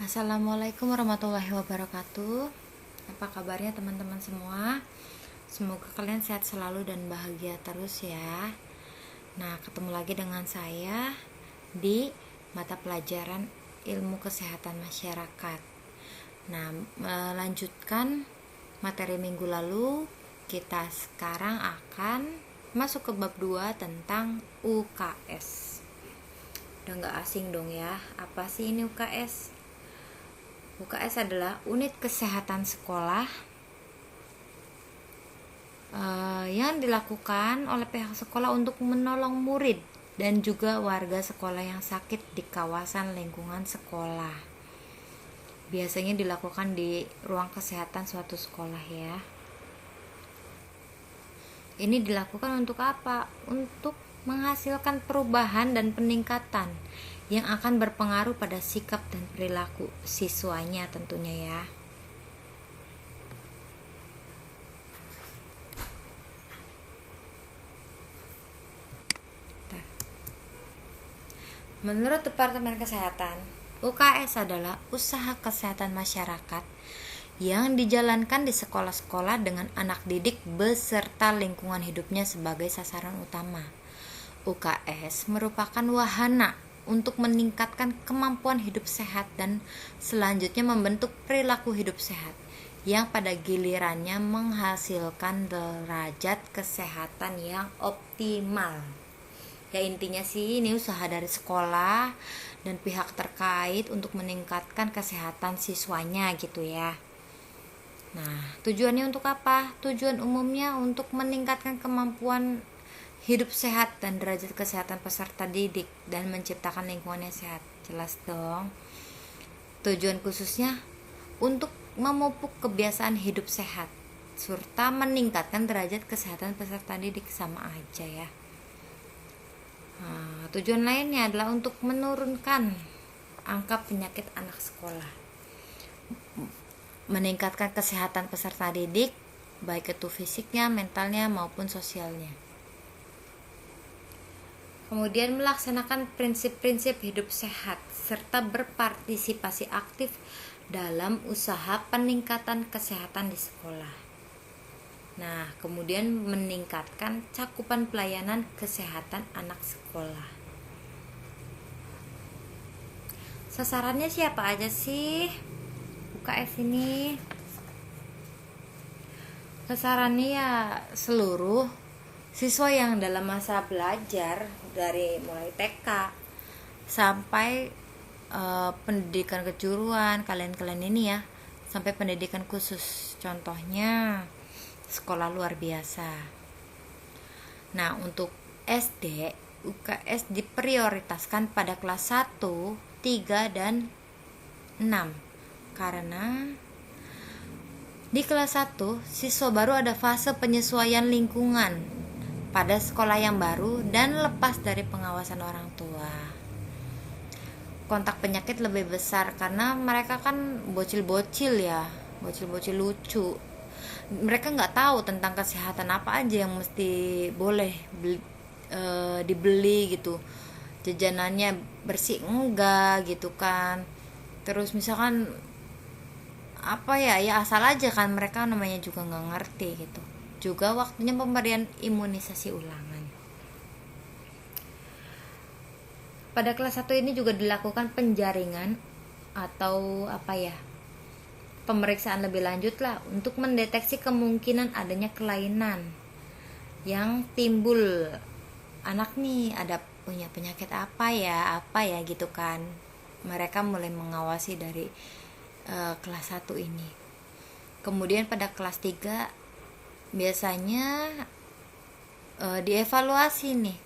Assalamualaikum warahmatullahi wabarakatuh. Apa kabarnya teman-teman semua? Semoga kalian sehat selalu dan bahagia terus ya. Nah, ketemu lagi dengan saya di mata pelajaran ilmu kesehatan masyarakat. Nah, melanjutkan materi minggu lalu, kita sekarang akan masuk ke bab 2 tentang UKS. Udah gak asing dong ya, apa sih ini UKS? UKS adalah unit kesehatan sekolah yang dilakukan oleh pihak sekolah untuk menolong murid dan juga warga sekolah yang sakit di kawasan lingkungan sekolah. Biasanya dilakukan di ruang kesehatan suatu sekolah ya. Ini dilakukan untuk apa? Untuk menghasilkan perubahan dan peningkatan yang akan berpengaruh pada sikap dan perilaku siswanya tentunya ya. Menurut Departemen Kesehatan, UKS adalah usaha kesehatan masyarakat yang dijalankan di sekolah-sekolah dengan anak didik beserta lingkungan hidupnya sebagai sasaran utama. UKS merupakan wahana untuk meningkatkan kemampuan hidup sehat dan selanjutnya membentuk perilaku hidup sehat yang pada gilirannya menghasilkan derajat kesehatan yang optimal. Ya intinya sih ini usaha dari sekolah dan pihak terkait untuk meningkatkan kesehatan siswanya gitu ya. Nah, tujuannya untuk apa? Tujuan umumnya untuk meningkatkan kemampuan hidup sehat dan derajat kesehatan peserta didik dan menciptakan lingkungan yang sehat. Jelas dong. Tujuan khususnya untuk memupuk kebiasaan hidup sehat serta meningkatkan derajat kesehatan peserta didik, sama aja ya. Nah, tujuan lainnya adalah untuk menurunkan angka penyakit anak sekolah, meningkatkan kesehatan peserta didik baik itu fisiknya, mentalnya maupun sosialnya. Kemudian melaksanakan prinsip-prinsip hidup sehat serta berpartisipasi aktif dalam usaha peningkatan kesehatan di sekolah. Nah, kemudian meningkatkan cakupan pelayanan kesehatan anak sekolah. Sasarannya siapa aja sih UKS ini? Sasarannya ya seluruh siswa yang dalam masa belajar dari mulai TK sampai pendidikan kejuruan, kalian ini ya, sampai pendidikan khusus, contohnya sekolah luar biasa. Nah, untuk SD, UKS diprioritaskan pada kelas 1, 3, dan 6 karena di kelas 1 siswa baru ada fase penyesuaian lingkungan pada sekolah yang baru dan lepas dari pengawasan orang tua. Kontak penyakit lebih besar karena mereka kan bocil-bocil ya, bocil-bocil lucu. Mereka nggak tahu tentang kesehatan apa aja yang mesti boleh dibeli gitu, jajanannya bersih enggak gitu kan. Terus misalkan apa ya asal aja kan, mereka namanya juga nggak ngerti gitu. Juga waktunya pemberian imunisasi ulangan. Pada kelas 1 ini juga dilakukan penjaringan atau pemeriksaan lebih lanjut lah untuk mendeteksi kemungkinan adanya kelainan yang timbul. Anak nih ada punya penyakit apa ya gitu kan. Mereka mulai mengawasi dari kelas 1 ini. Kemudian pada kelas 3 biasanya dievaluasi nih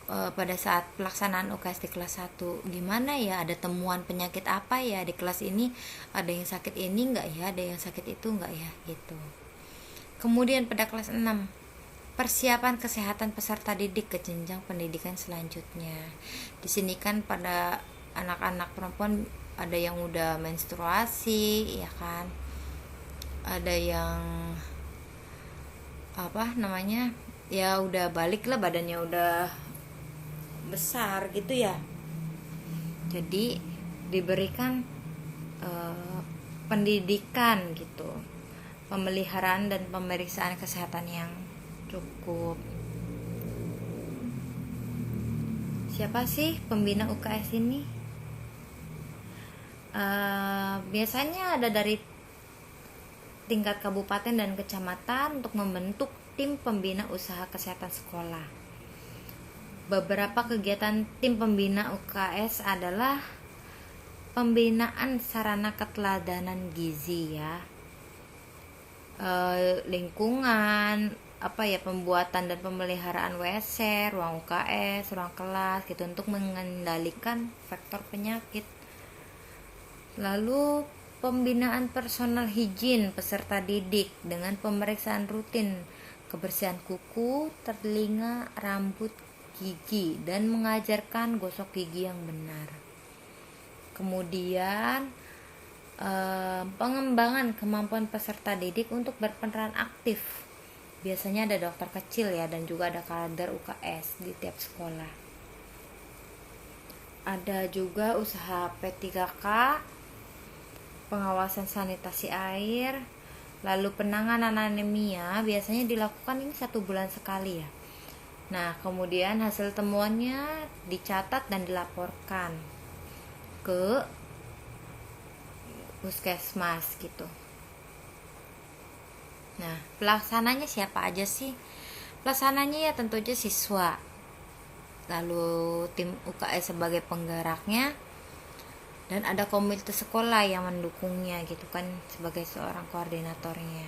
pada saat pelaksanaan UKS di kelas 1, gimana ya, ada temuan penyakit apa ya di kelas ini, ada yang sakit ini enggak ya, ada yang sakit itu enggak ya gitu. Kemudian pada kelas 6 persiapan kesehatan peserta didik ke jenjang pendidikan selanjutnya. Di sini kan pada anak-anak perempuan ada yang udah menstruasi ya kan, ada yang ya udah balik lah, badannya udah besar gitu ya. Jadi diberikan pendidikan gitu, pemeliharaan dan pemeriksaan kesehatan yang cukup. Siapa sih pembina UKS ini? Biasanya ada dari tingkat kabupaten dan kecamatan untuk membentuk tim pembina usaha kesehatan sekolah. Beberapa kegiatan tim pembina UKS adalah pembinaan sarana keteladanan gizi ya, lingkungan, pembuatan dan pemeliharaan WC, ruang UKS, ruang kelas gitu untuk mengendalikan faktor penyakit. Lalu pembinaan personal higien peserta didik dengan pemeriksaan rutin kebersihan kuku, telinga, rambut, gigi dan mengajarkan gosok gigi yang benar. Kemudian pengembangan kemampuan peserta didik untuk berperan aktif. Biasanya ada dokter kecil ya, dan juga ada kader UKS di tiap sekolah. Ada juga usaha P3K, pengawasan sanitasi air, lalu penanganan anemia biasanya dilakukan ini 1 bulan sekali ya. Nah, kemudian hasil temuannya dicatat dan dilaporkan ke puskesmas gitu. Nah, pelaksananya siapa aja sih? Pelaksananya ya tentu aja siswa. Lalu tim UKS sebagai penggeraknya, dan ada komite sekolah yang mendukungnya gitu kan sebagai seorang koordinatornya.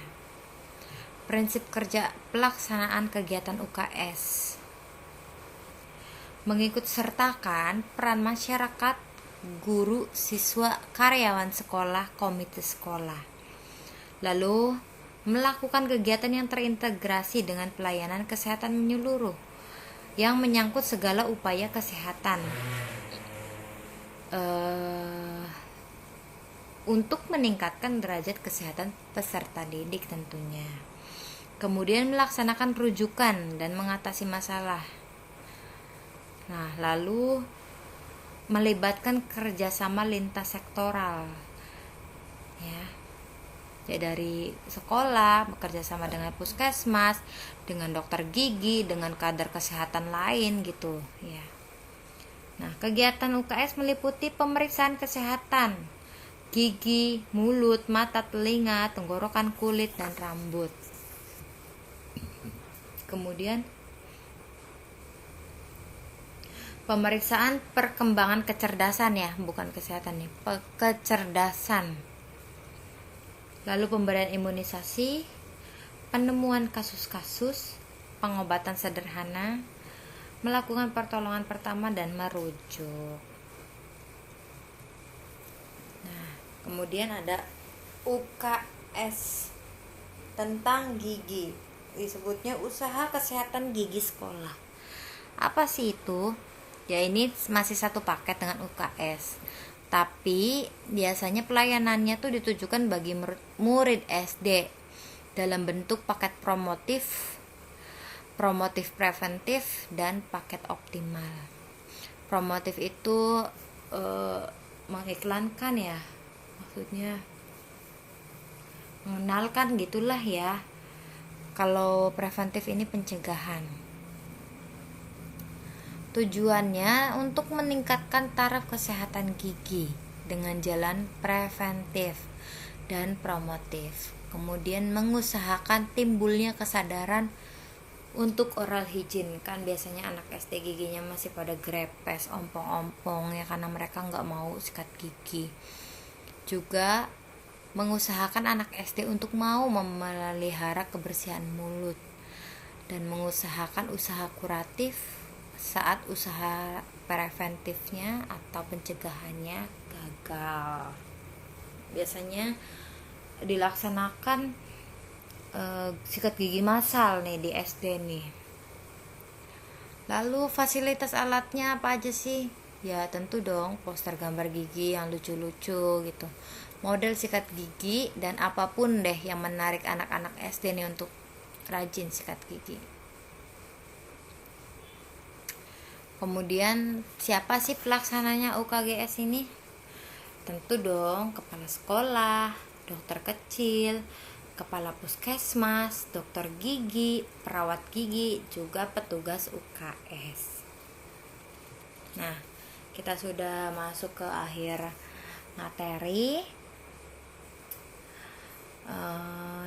Prinsip kerja pelaksanaan kegiatan UKS: mengikut sertakan peran masyarakat, guru, siswa, karyawan sekolah, komite sekolah. Lalu melakukan kegiatan yang terintegrasi dengan pelayanan kesehatan menyeluruh yang menyangkut segala upaya kesehatan untuk meningkatkan derajat kesehatan peserta didik tentunya. Kemudian melaksanakan rujukan dan mengatasi masalah. Nah, lalu melibatkan kerjasama lintas sektoral ya dari sekolah bekerja sama dengan puskesmas, dengan dokter gigi, dengan kader kesehatan lain gitu ya. Nah, kegiatan UKS meliputi pemeriksaan kesehatan gigi, mulut, mata, telinga, tenggorokan, kulit, dan rambut. Kemudian pemeriksaan perkembangan kecerdasan ya, bukan kesehatan nih, kecerdasan. Lalu pemberian imunisasi, penemuan kasus-kasus, pengobatan sederhana, melakukan pertolongan pertama dan merujuk. Nah, kemudian ada UKS tentang gigi, disebutnya usaha kesehatan gigi sekolah. Apa sih itu? Ya, ini masih satu paket dengan UKS, tapi biasanya pelayanannya tuh ditujukan bagi murid SD dalam bentuk paket promotif preventif, dan paket optimal. Promotif itu mengiklankan ya, maksudnya mengenalkan gitulah ya. Kalau preventif ini pencegahan. Tujuannya untuk meningkatkan taraf kesehatan gigi dengan jalan preventif dan promotif. Kemudian mengusahakan timbulnya kesadaran untuk oral hygiene. Kan biasanya anak SD giginya masih pada grepes, ompong-ompong ya, karena mereka nggak mau sikat gigi. Juga mengusahakan anak SD untuk mau memelihara kebersihan mulut, dan mengusahakan usaha kuratif saat usaha preventifnya atau pencegahannya gagal. Biasanya dilaksanakan sikat gigi massal nih di SD nih. Lalu fasilitas alatnya apa aja sih? Ya tentu dong poster gambar gigi yang lucu-lucu gitu, model sikat gigi, dan apapun deh yang menarik anak-anak SD nih untuk rajin sikat gigi. Kemudian siapa sih pelaksananya UKGS ini? Tentu dong, kepala sekolah, dokter kecil, kepala puskesmas, dokter gigi, perawat gigi, juga petugas UKS. Nah, kita sudah masuk ke akhir materi.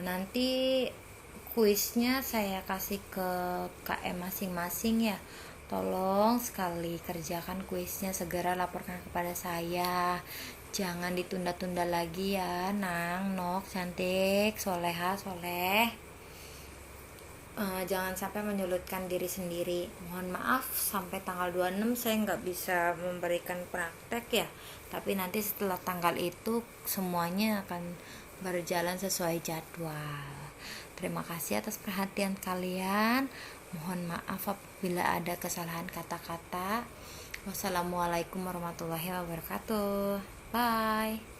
Nanti kuisnya saya kasih ke KM masing-masing ya. Tolong sekali kerjakan kuisnya, segera laporkan kepada saya. Jangan ditunda-tunda lagi ya, Nang, Nok, cantik, soleha, soleh. Jangan sampai menyulitkan diri sendiri. Mohon maaf, sampai tanggal 26 saya nggak bisa memberikan praktek ya. Tapi nanti setelah tanggal itu semuanya akan berjalan sesuai jadwal. Terima kasih atas perhatian kalian. Mohon maaf apabila ada kesalahan kata-kata. Wassalamualaikum warahmatullahi wabarakatuh. Bye.